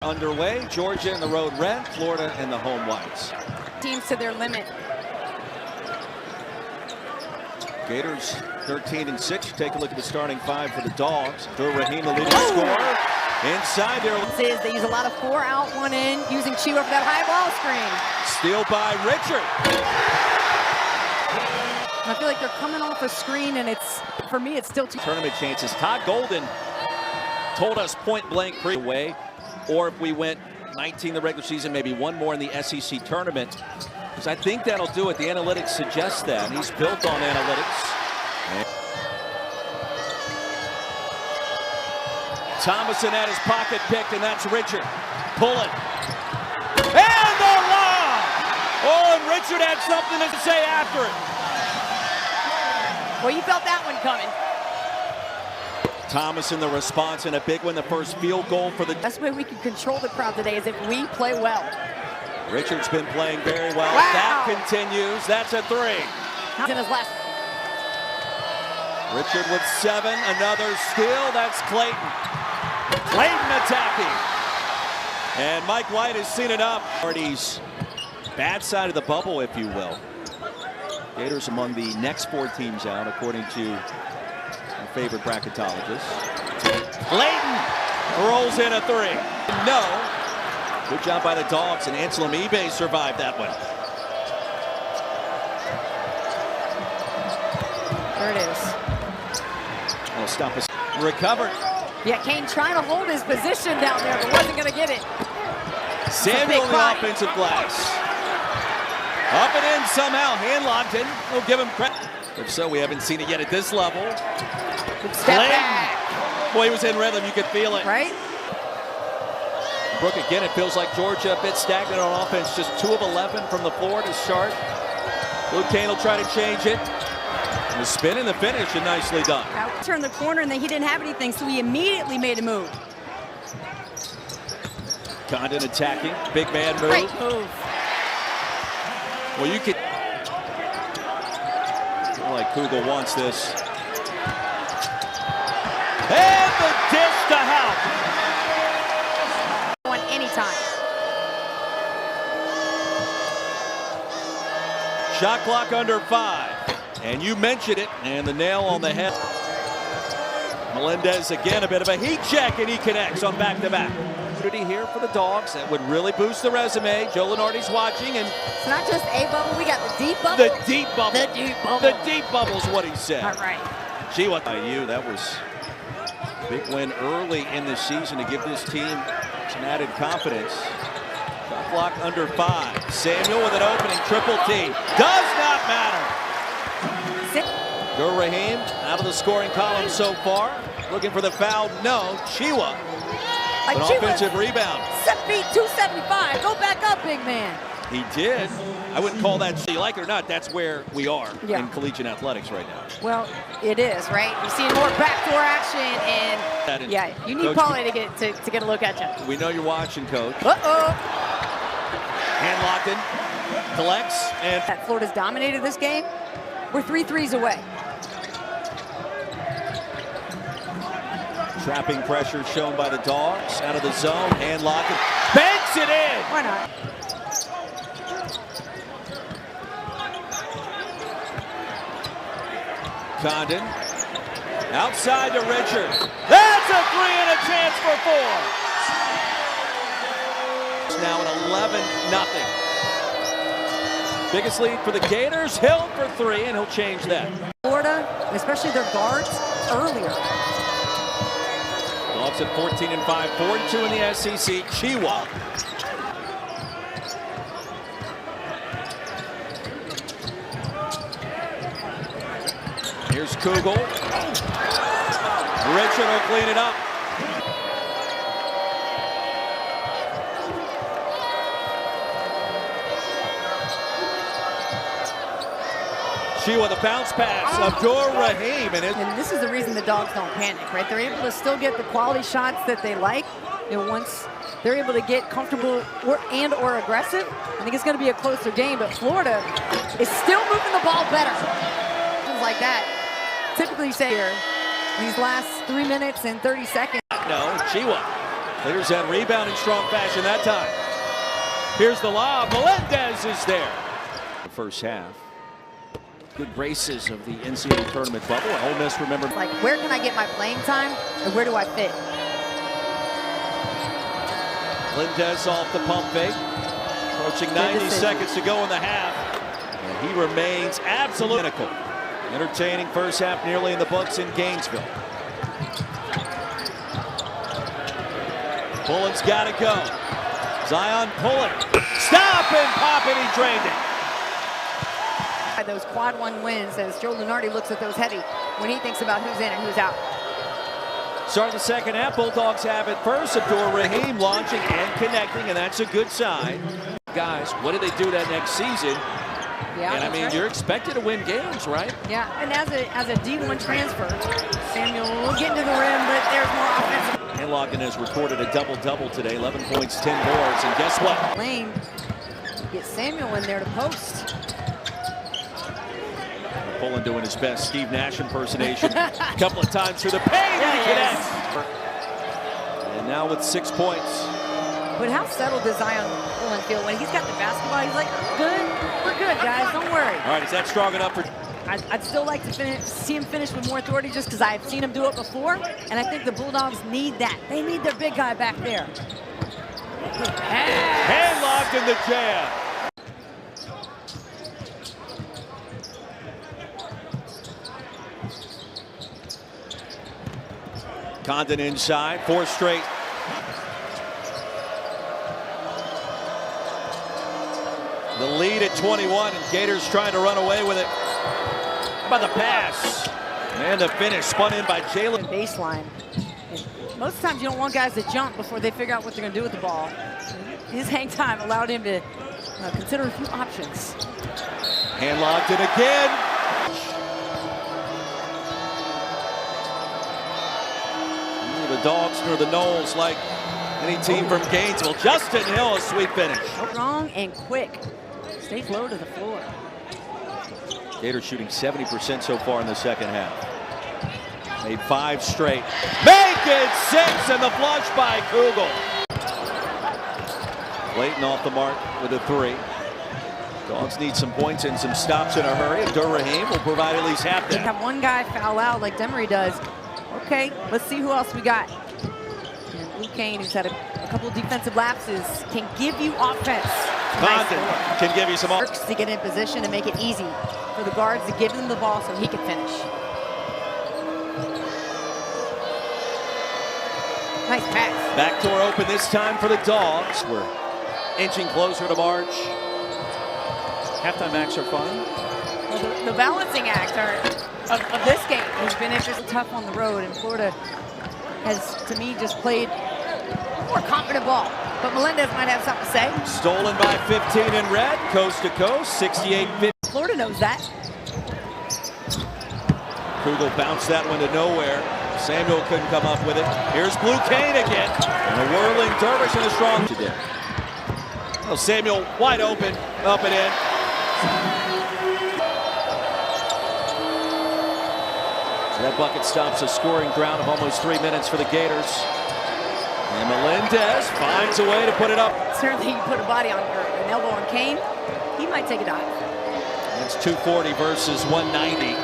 Underway, Georgia in the road red, Florida in the home whites. Teams to their limit. Gators 13-6. Take a look at the starting five for the Dogs. Abdur-Rahim, the leading scorer. Inside there. They use a lot of 4 out, 1 in, using Chiwa for that high ball screen. Steal by Richard. I feel like they're coming off a screen, and for me, it's still too. Tournament chances. Todd Golden told us point blank away, or if we went 19 the regular season, maybe 1 more in the SEC tournament. Because I think that'll do it. The analytics suggest that. He's built on analytics. Thomason at his pocket pick, and that's Richard. Pulling. And the lob! Oh, and Richard had something to say after it. Well, you felt that one coming. Thomason, the response, and a big one, the first field goal for the... That's the way we can control the crowd today, is if we play well. Richard's been playing very well. Wow. That continues. That's a 3. In his last. Richard with 7. Another steal. That's Clayton. Clayton attacking. And Mike White has seen it up. Hardy's bad side of the bubble, if you will. Gators among the next 4 teams out, according to our favorite bracketologist. Clayton rolls in a 3. No. Good job by the Dogs, and Anselm Ebay survived that one. There it is. Oh, stop us. Recovered. Yeah, Kane trying to hold his position down there, but wasn't going to get it. Samuel on the offensive glass. Up and in somehow. Hand locked in. We'll give him credit. If so, we haven't seen it yet at this level. Good step back. Boy, he was in rhythm. You could feel it. Right? Brooke, again, it feels like Georgia a bit stagnant on offense. Just 2 of 11 from the floor to start. Luke Kane will try to change it. And the spin and the finish, and nicely done. Out turned the corner, and then he didn't have anything, so he immediately made a move. Condon attacking. Big man move. Great move. Well, you could... Feel like Kugel wants this. And the dish to Houck. Anytime. Shot clock under 5. And you mentioned it, and the nail on the head. Melendez again, a bit of a heat check, and he connects on back-to-back. Here for the Dogs, that would really boost the resume. Joe Lenardi's watching, and it's not just a bubble, we got the deep bubble. The deep bubble. The deep bubble. The deep bubble is what he said. All right. Gee, what by you? That was a big win early in the season to give this team some added confidence. Shot clock under 5. Samuel with an opening triple T. Does not matter. Abdur-Rahim out of the scoring column so far. Looking for the foul. No. Chiwa. An offensive rebound. 7 feet, 275. Go back up, big man. He did. I wouldn't call that, you like it or not, that's where we are in collegiate athletics right now. Well, it is, right? You're seeing more backdoor action, and yeah, you need Pauly to get a look at you. We know you're watching, Coach. Uh-oh. Hand locked in. Collects. And Florida's dominated this game. We're 3 threes away. Trapping pressure shown by the Dogs. Out of the zone. Hand locked. Banks it in. Why not? Condon. Outside to Richard. That's a 3 and a chance for 4. It's now an 11-0. Biggest lead for the Gators. Hill for 3, and he'll change that. Florida, especially their guards, earlier. Dogs at 14-5, 4-2 in the SEC. Chiwa. Here's Kugel. Richard will clean it up. Chiwa, the bounce pass. Abdur-Rahim. And this is the reason the Dogs don't panic, right? They're able to still get the quality shots that they like. And once they're able to get comfortable or aggressive, I think it's going to be a closer game. But Florida is still moving the ball better. Things like that. Typically, you say here, these last 3 minutes and 30 seconds. No, Chiwa Gators had rebound in strong fashion that time. Here's the lob. Melendez is there. The first half. Good graces of the NCAA tournament bubble. Ole Miss, remember. Like, where can I get my playing time and where do I fit? Melendez off the pump fake. Approaching 90 seconds to go in the half. And he remains absolutely clinical. Entertaining first half nearly in the books in Gainesville. Pullen's got to go. Zion Pullen. Stop and pop it. He drained it. Those quad one wins as Joe Lunardi looks at those heavy when he thinks about who's in and who's out. Start of the second half. Bulldogs have it first. Abdur Rahim launching and connecting, and that's a good sign. Guys, what do they do that next season? Yeah, and I mean, you're expected to win games, right? Yeah, and as a D1 transfer, Samuel will get into the rim, but there's more offensive. Handloggin has recorded a double-double today, 11 points, 10 boards, and guess what? Lane, get Samuel in there to post. Pullen doing his best Steve Nash impersonation a couple of times through the paint, and he connects. And now with 6 points. But how settled does Zion Pullen feel when he's got the basketball? He's like, good, we're good, guys, don't worry. All right, is that strong enough for? I'd still like to see him finish with more authority just because I've seen him do it before, and I think the Bulldogs need that. They need their big guy back there. Handlocked in the jam. Condon inside, 4 straight. The lead at 21, and Gators trying to run away with it. How about the pass? And the finish spun in by Jalen. Baseline. Most times you don't want guys to jump before they figure out what they're going to do with the ball. His hang time allowed him to consider a few options. Handlocked it again. The Dogs nor the Noles like any team from Gainesville. Justin Hill, a sweet finish. Strong and quick. Stay low to the floor. Gators shooting 70% so far in the second half. Made 5 straight. Make it 6, and the flush by Kugel. Clayton off the mark with a 3. Dogs need some points and some stops in a hurry. Abdur Rahim will provide at least half that. Have one guy foul out like Demery does. Okay, let's see who else we got. And Luke Kane, who's had a couple of defensive lapses, can give you offense. Condon can give you some works to get in position and make it easy for the guards to give him the ball so he can finish. Nice pass. Backdoor open this time for the Dogs. We're inching closer to March. Halftime acts are fun. Well, the balancing act of this game has been interesting, tough on the road, and Florida has, to me, just played more confident ball. But Melendez might have something to say. Stolen by 15 in red, coast to coast, 68-50. Florida knows that. Kugel bounced that one to nowhere. Samuel couldn't come up with it. Here's Blue Kane again. And a whirling dervish and a strong today. Well, Samuel wide open, up and in. So that bucket stops a scoring drought of almost 3 minutes for the Gators. And Melendez finds a way to put it up. Certainly you put a body on an elbow on Kane, he might take a dive. It's 240 versus 190.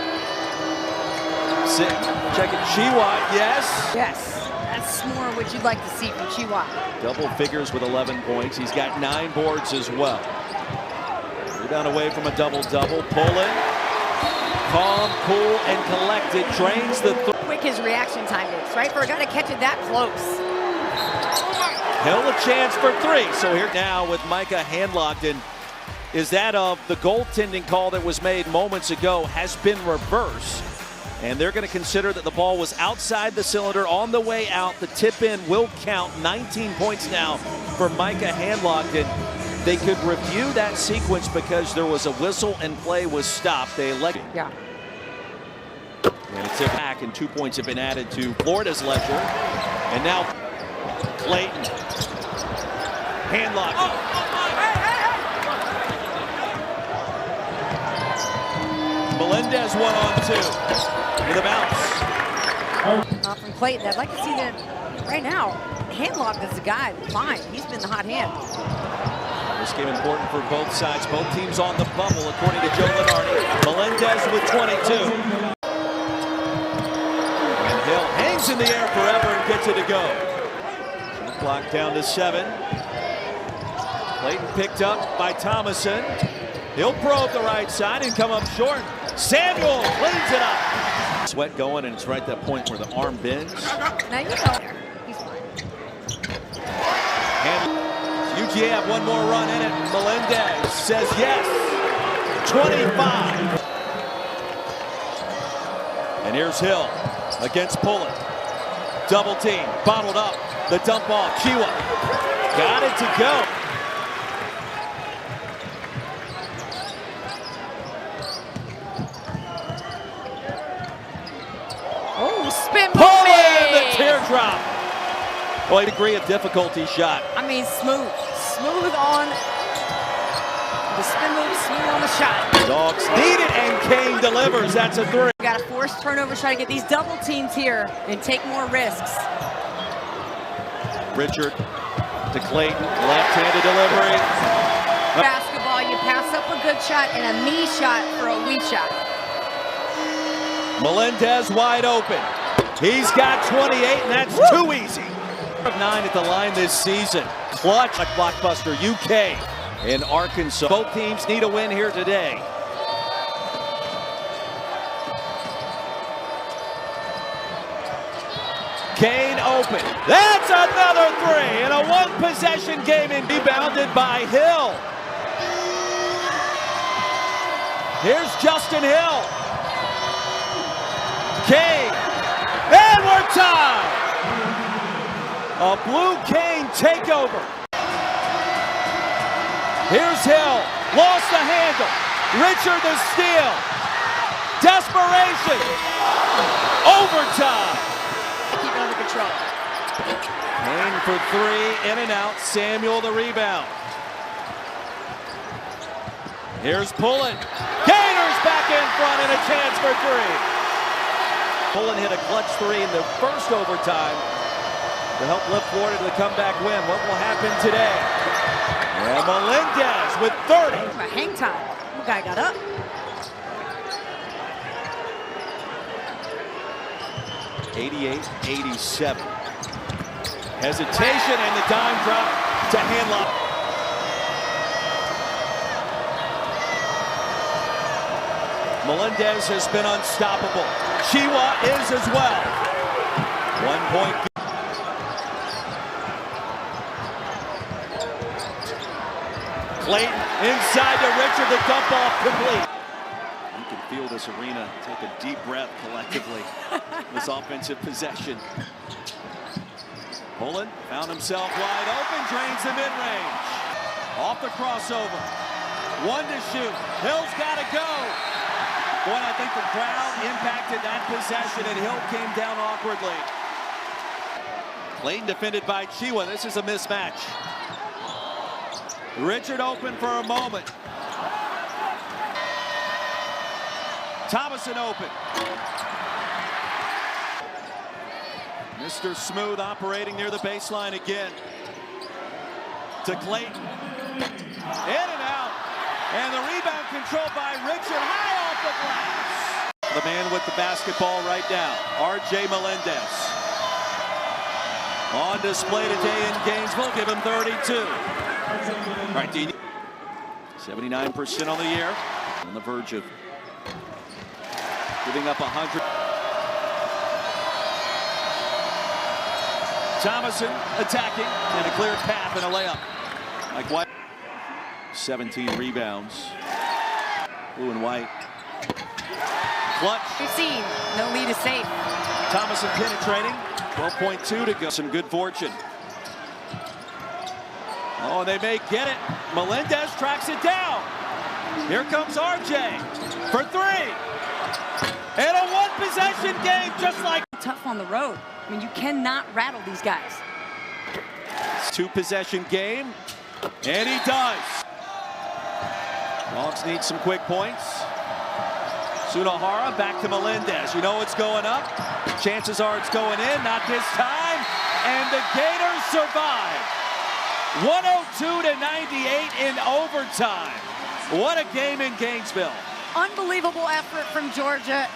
Check it, Chihuahua, yes. Yes, that's more what you'd like to see from Chihuahua. Double figures with 11 points. He's got 9 boards as well. Rebound away from a double-double. Pullen, calm, cool, and collected. Drains the quick his reaction time is, right? For a guy to catch it that close. Hill a chance for 3. So here now with Micah Handlocked, and is that of the goaltending call that was made moments ago has been reversed. And they're going to consider that the ball was outside the cylinder on the way out. The tip in will count. 19 points now for Micah Handlocked. And they could review that sequence because there was a whistle and play was stopped. They elected. Yeah. And it's back, and 2 points have been added to Florida's ledger. And now Clayton. Handlocked. Melendez 1-on-2 with a bounce. From Clayton, I'd like to see that right now. Handlock is the guy. Fine, he's been the hot hand. This game important for both sides. Both teams on the bubble, according to Joe Lunardi. Melendez with 22. And Hill hangs in the air forever and gets it to go. Clock down to 7. Clayton picked up by Thomason. He'll probe the right side and come up short. Samuel cleans it up. Sweat going, and it's right at that point where the arm bends. Now you know, he's fine. And UGA have one more run in it. Melendez says yes. 25. And here's Hill against Pullen. Double team, bottled up. The dump off. Chiwa got it to go. Oh, spin Pullen, the teardrop. Boy, degree of difficulty shot. I mean, smooth on the spin move, smooth on the shot. Dogs need it, and Kane delivers. That's a 3. Got a forced turnover, try to get these double teams here and take more risks. Richard to Clayton, left-handed delivery. Basketball, you pass up a good shot and a me shot for a weak shot. Melendez wide open. He's got 28, and that's too easy. 9 at the line this season. Clutch like blockbuster UK in Arkansas. Both teams need a win here today. Kane open. That's another 3 in a one-possession game, and rebounded by Hill. Here's Justin Hill. Kane, and we're tied. A blue Kane takeover. Here's Hill, lost the handle. Richard the steal. Desperation. Overtime. Keep it under control. Kane for 3, in and out. Samuel the rebound. Here's Pullen. Gators back in front, and a chance for 3. Pullen hit a clutch 3 in the first overtime to help lift Florida to the comeback win. What will happen today? And Melendez with 30. Hang time. The guy got up. '88-'87. Hesitation, and the dime drop to Handlock. Melendez has been unstoppable. Chiwa is as well. 1 point. Clayton inside to Richard, the dump off complete. You can feel this arena take a deep breath collectively. This offensive possession. Pullen found himself wide open, drains the mid-range. Off the crossover. 1 to shoot. Hill's got to go. Boy, I think the crowd impacted that possession, and Hill came down awkwardly. Clayton defended by Chiwa. This is a mismatch. Richard open for a moment. Thomason open. Mr. Smooth operating near the baseline again. To Clayton. In and out. And the rebound controlled by Richard, high off the glass. The man with the basketball right now, R.J. Melendez. On display today in Gainesville, give him 32. All right, Dean. 79% on the year. On the verge of giving up 100. Thomason attacking, and a clear path and a layup. Like White. 17 rebounds. Blue and white. Clutch. We've seen no lead is safe. Thomason penetrating. 12.2 to go. Some good fortune. Oh, they may get it. Melendez tracks it down. Here comes RJ for 3. And a one-possession game just like. Tough on the road. I mean, you cannot rattle these guys. It's 2-possession game, and he does. Dogs need some quick points. Sunahara back to Melendez. You know it's going up. Chances are it's going in. Not this time. And the Gators survive. 102-98 in overtime. What a game in Gainesville. Unbelievable effort from Georgia.